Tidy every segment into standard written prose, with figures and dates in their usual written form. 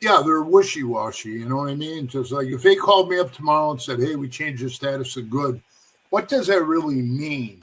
Yeah, they're wishy-washy, you know what I mean? Just like if they called me up tomorrow and said, hey, we changed the status of good, what does that really mean?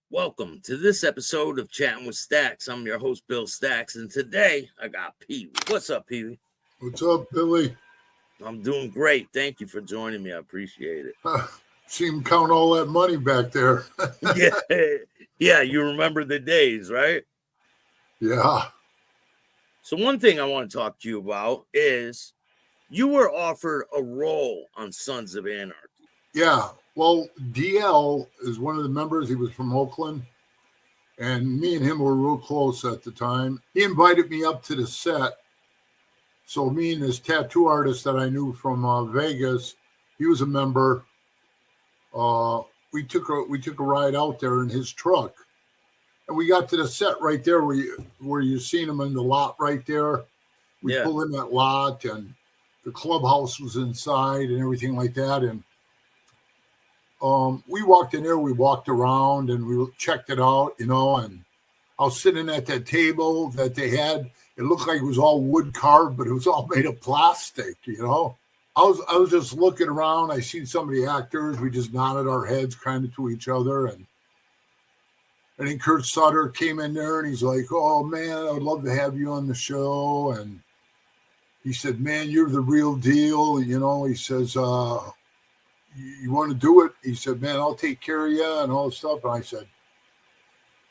Welcome to this episode of Chattin With Staxx. I'm your host, Bill Staxx, and today I got PeeWee. What's up, PeeWee? What's up, Billy? I'm doing great. Thank you for joining me. I appreciate it. See him count all that money back there. Yeah, you remember the days, right? Yeah. So one thing I want to talk to you about is you were offered a role on Sons of Anarchy. Yeah. Well, DL is one of the members. He was from Oakland, and me and him were real close at the time. He invited me up to the set. So me and this tattoo artist that I knew from Vegas, he was a member. We took a ride out there in his truck, and we got to the set right there where you seen him in the lot right there. We pulled in that lot, and the clubhouse was inside and everything like that, and we walked in there, we walked around and we checked it out, you know, and I was sitting at that table that they had. It looked like it was all wood carved, but it was all made of plastic, you know. I was just looking around. I seen some of the actors. We just nodded our heads kind of to each other. And then Kurt Sutter came in there and he's like, oh, man, I would love to have you on the show. And he said, man, you're the real deal. You know, he says, you want to do it? He said, man, I'll take care of you and all this stuff. And I said,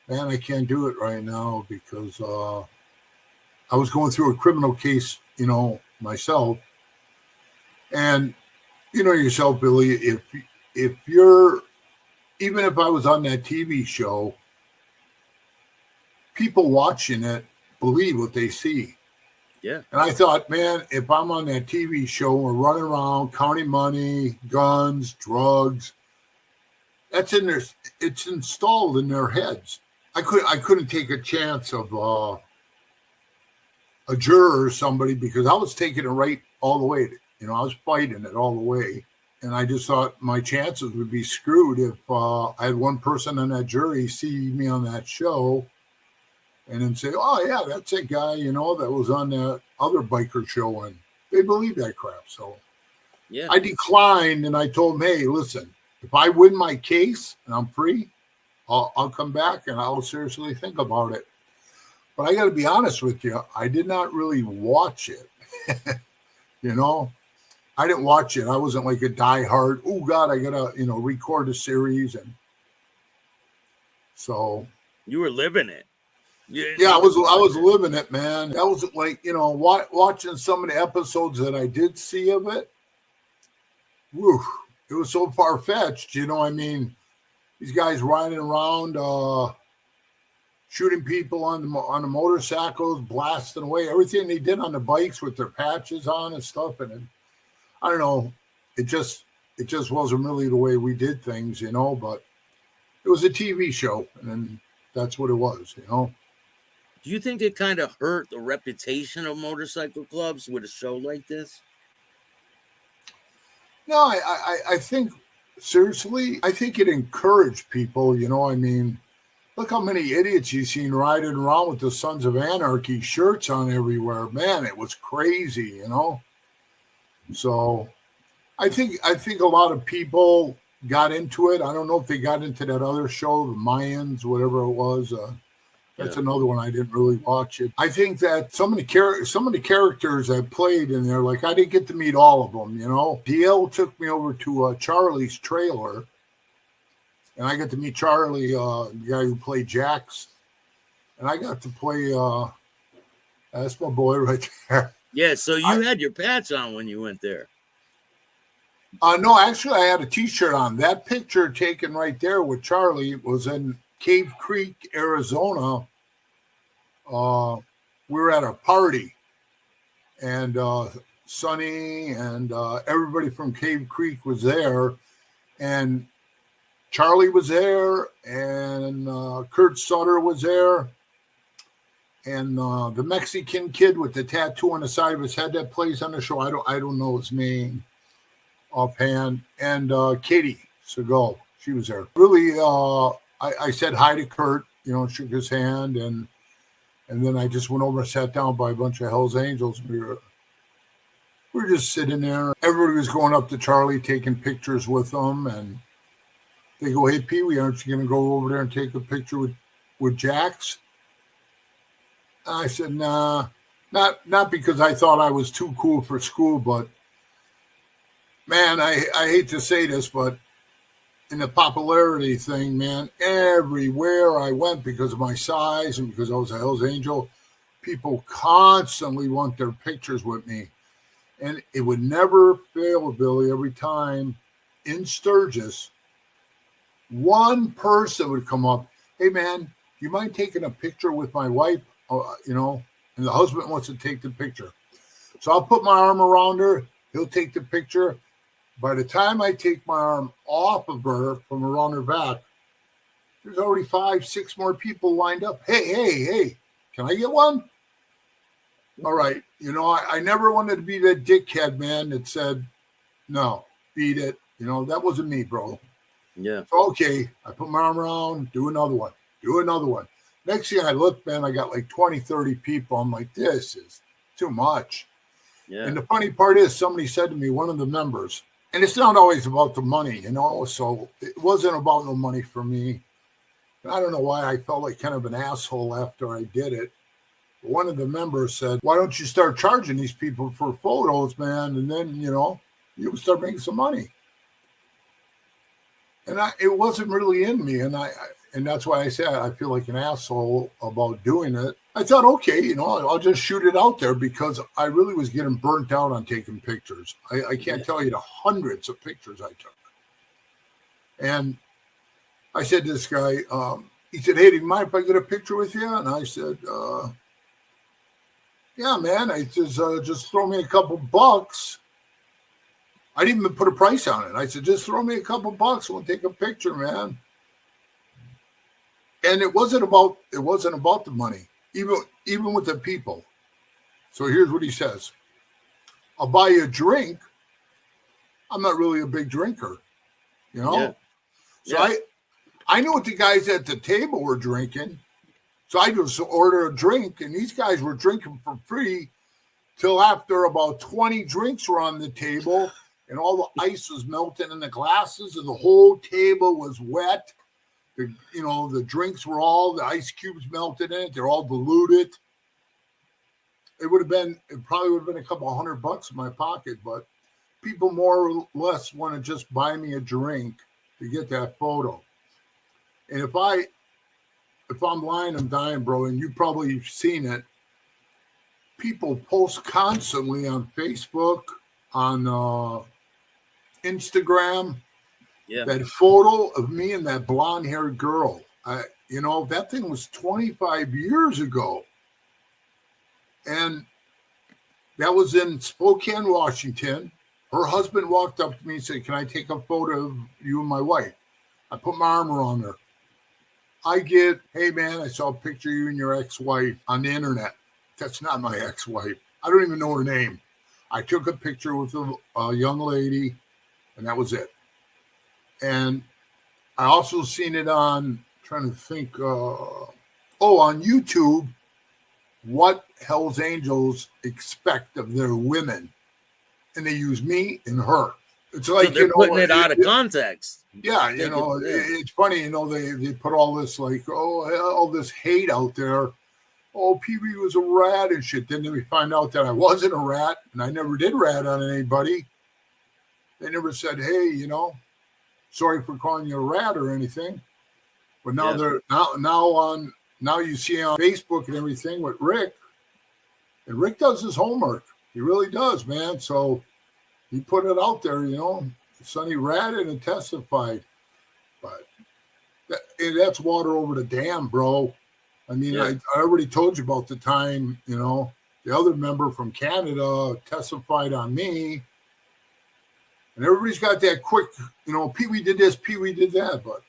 man, I can't do it right now because I was going through a criminal case, you know, myself. And you know yourself, Billy, if you're, even if I was on that TV show, people watching it believe what they see. Yeah. And I thought, man, if I'm on that TV show, we're running around counting money, guns, drugs, that's in there. It's installed in their heads. I couldn't take a chance of a juror or somebody because I was taking it right all the way. You know, I was fighting it all the way. And I just thought my chances would be screwed if I had one person on that jury see me on that show and then say, oh, yeah, that's that guy, you know, that was on that other biker show. And they believe that crap. So yeah, I declined and I told him, hey, listen, if I win my case and I'm free, I'll come back and I'll seriously think about it. But I got to be honest with you, I did not really watch it. You know, I didn't watch it. I wasn't like a diehard, oh, God, I got to, you know, record a series. And so. You were living it. Yeah, I was living it, man. That was like, you know, watching some of the episodes that I did see of it. Whew, it was so far-fetched, you know, I mean, these guys riding around, shooting people on the motorcycles, blasting away, everything they did on the bikes with their patches on and stuff. And I don't know, it just wasn't really the way we did things, you know, but it was a TV show and that's what it was, you know. Do you think it kind of hurt the reputation of motorcycle clubs with a show like this? No, I think, seriously, I think it encouraged people, you know, I mean, look how many idiots you've seen riding around with the Sons of Anarchy shirts on everywhere. Man, it was crazy, you know? So I think a lot of people got into it. I don't know if they got into that other show, the Mayans, whatever it was. That's another one I didn't really watch it. I think that some of the characters that played in there, like I didn't get to meet all of them, you know. DL took me over to Charlie's trailer, and I got to meet Charlie, the guy who played Jax, and I got to play. That's my boy right there. Yeah, so you had your patch on when you went there. No, actually, I had a T-shirt on. That picture taken right there with Charlie was in Cave Creek, Arizona. We were at a party, and Sonny and everybody from Cave Creek was there, and Charlie was there, and Kurt Sutter was there, and the Mexican kid with the tattoo on the side of his head that plays on the show. I don't know his name offhand. And Katie Segal, she was there. Really, I said hi to Kurt, shook his hand, and then I just went over and sat down by a bunch of Hell's Angels. We were just sitting there. Everybody was going up to Charlie, taking pictures with them, and they go, "Hey, Pee-wee, aren't you going to go over there and take a picture with Jax?" And I said, "Nah, not because I thought I was too cool for school, but man, I hate to say this, but in the popularity thing, man, everywhere I went because of my size and because I was a Hell's Angel, people constantly want their pictures with me. And it would never fail, Billy, every time in Sturgis, one person would come up, "Hey, man, do you mind taking a picture with my wife?" And the husband wants to take the picture. So I'll put my arm around her. He'll take the picture. By the time I take my arm off of her from around her back, there's already 5, 6 more people lined up. Hey, can I get one? All right. I never wanted to be that dickhead, man, that said, "No, beat it." That wasn't me, bro. Yeah. So, okay. I put my arm around, do another one. Next thing I look, man, I got like 20, 30 people. I'm like, this is too much. Yeah. And the funny part is somebody said to me, one of the members, and it's not always about the money, so it wasn't about no money for me. And I don't know why I felt like kind of an asshole after I did it. But one of the members said, "Why don't you start charging these people for photos, man? And then, you can start making some money." And it wasn't really in me. And that's why I said I feel like an asshole about doing it. I thought, okay, I'll just shoot it out there because I really was getting burnt out on taking pictures. I can't tell you the hundreds of pictures I took. And I said to this guy, he said, "Hey, do you mind if I get a picture with you?" And I said, "Yeah, man." I said, "Just throw me a couple bucks." I didn't even put a price on it. I said, "Just throw me a couple bucks. We'll take a picture, man." And it wasn't about the money, even with the people. So here's what he says: "I'll buy you a drink." I'm not really a big drinker, Yeah. So I knew what the guys at the table were drinking. So I just ordered a drink, and these guys were drinking for free till after about 20 drinks were on the table, and all the ice was melting in the glasses, and the whole table was wet. The drinks were the ice cubes melted in it. They're all diluted. It probably would have been a couple $100 in my pocket, but people more or less want to just buy me a drink to get that photo. And if I'm lying, I'm dying, bro, and you probably seen it. People post constantly on Facebook, on Instagram, that photo of me and that blonde-haired girl. That thing was 25 years ago. And that was in Spokane, Washington. Her husband walked up to me and said, "Can I take a photo of you and my wife?" I put my arm around her. I get, "Hey, man, I saw a picture of you and your ex-wife on the internet." That's not my ex-wife. I don't even know her name. I took a picture with a young lady, and that was it. And I also seen it on, trying to think, on YouTube, what Hell's Angels expect of their women. And they use me and her. It's like, so they're putting it out of context. Yeah, it's funny, they put all this all this hate out there. "Oh, Pee-wee was a rat and shit." Then we find out that I wasn't a rat, and I never did rat on anybody. They never said, "Hey, sorry for calling you a rat" or anything. But now now you see on Facebook and everything with Rick, and Rick does his homework. He really does, man. So he put it out there, Sonny ratted and testified. But that's water over the dam, bro. I mean, I already told you about the time, the other member from Canada testified on me. And everybody's got that quick, Pee-wee did this, Pee-wee did that. But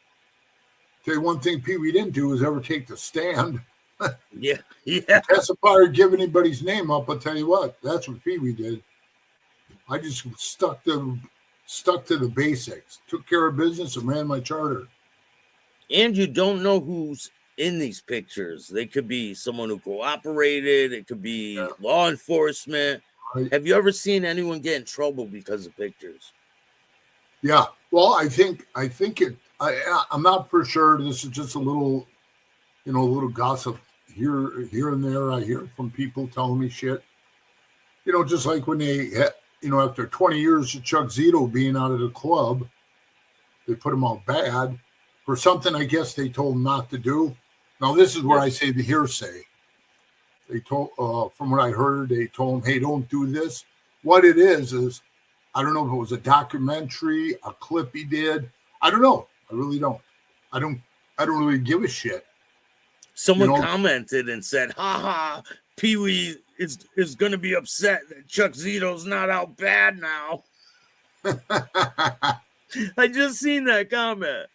tell you one thing Pee-wee didn't do is ever take the stand. Yeah, yeah. Testify or give anybody's name up, I'll tell you what, that's what PeeWee did. I just stuck to the basics, took care of business, and ran my charter. And you don't know who's in these pictures. They could be someone who cooperated. It could be law enforcement. Right? Have you ever seen anyone get in trouble because of pictures? Yeah. Well, I think it. I'm not for sure. This is just a little, a little gossip here and there. I hear from people telling me shit. Just like when they, after 20 years of Chuck Zito being out of the club, they put him out bad for something I guess they told him not to do. Now, this is where I say the hearsay. They told, from what I heard, they told him, hey, don't do this. What it is, I don't know if it was a documentary, a clip he did. I don't know. I really don't. I don't really give a shit. Someone commented and said, ha, PeeWee is going to be upset that Chuck Zito's not out bad now. I just seen that comment.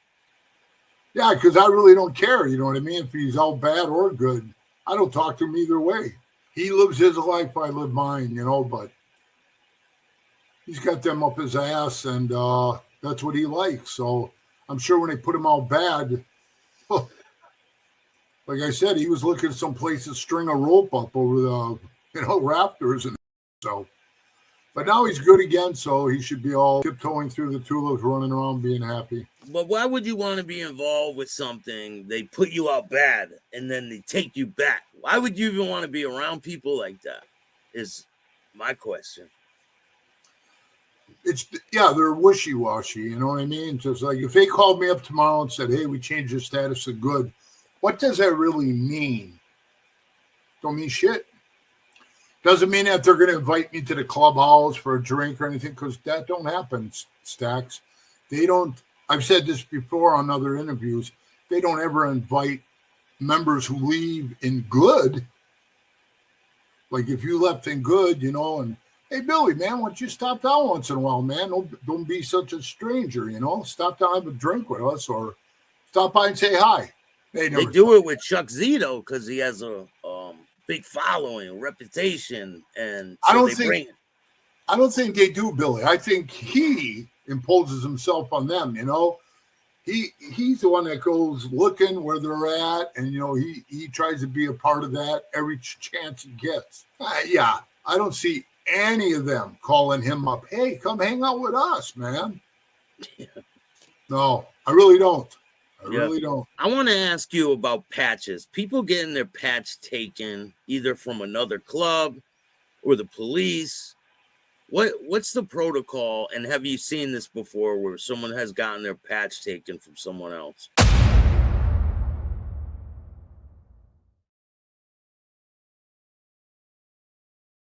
Yeah, because I really don't care. You know what I mean? If he's out bad or good, I don't talk to him either way. He lives his life, I live mine, but he's got them up his ass, and that's what he likes. So I'm sure when they put him out bad, like I said, he was looking someplace to string a rope up over the, rafters. And so, but now he's good again, so he should be all tiptoeing through the tulips, running around being happy. But why would you want to be involved with something? They put you out bad, and then they take you back. Why would you even want to be around people like that? Is my question. They're wishy-washy, you know what I mean? Just like if they called me up tomorrow and said, hey, we changed your status to good, what does that really mean? Don't mean shit. Doesn't mean that they're going to invite me to the clubhouse for a drink or anything, because that don't happen, Staxx. They don't. I've said this before on other interviews. They don't ever invite members who leave in good. Like if you left in good, and hey, Billy, man, why don't you stop down once in a while, man? Don't be such a stranger, Stop down, have a drink with us, or stop by and say hi. They do it with Chuck Zito because he has a big following, reputation, and so I don't think they do, Billy. I think he imposes himself on them. He's the one that goes looking where they're at, and he tries to be a part of that every chance he gets. I don't see any of them calling him up. Hey, come hang out with us, man. Yeah. No, I really don't. I really don't. I want to ask you about patches. People getting their patch taken either from another club or the police. What's the protocol? And have you seen this before where someone has gotten their patch taken from someone else?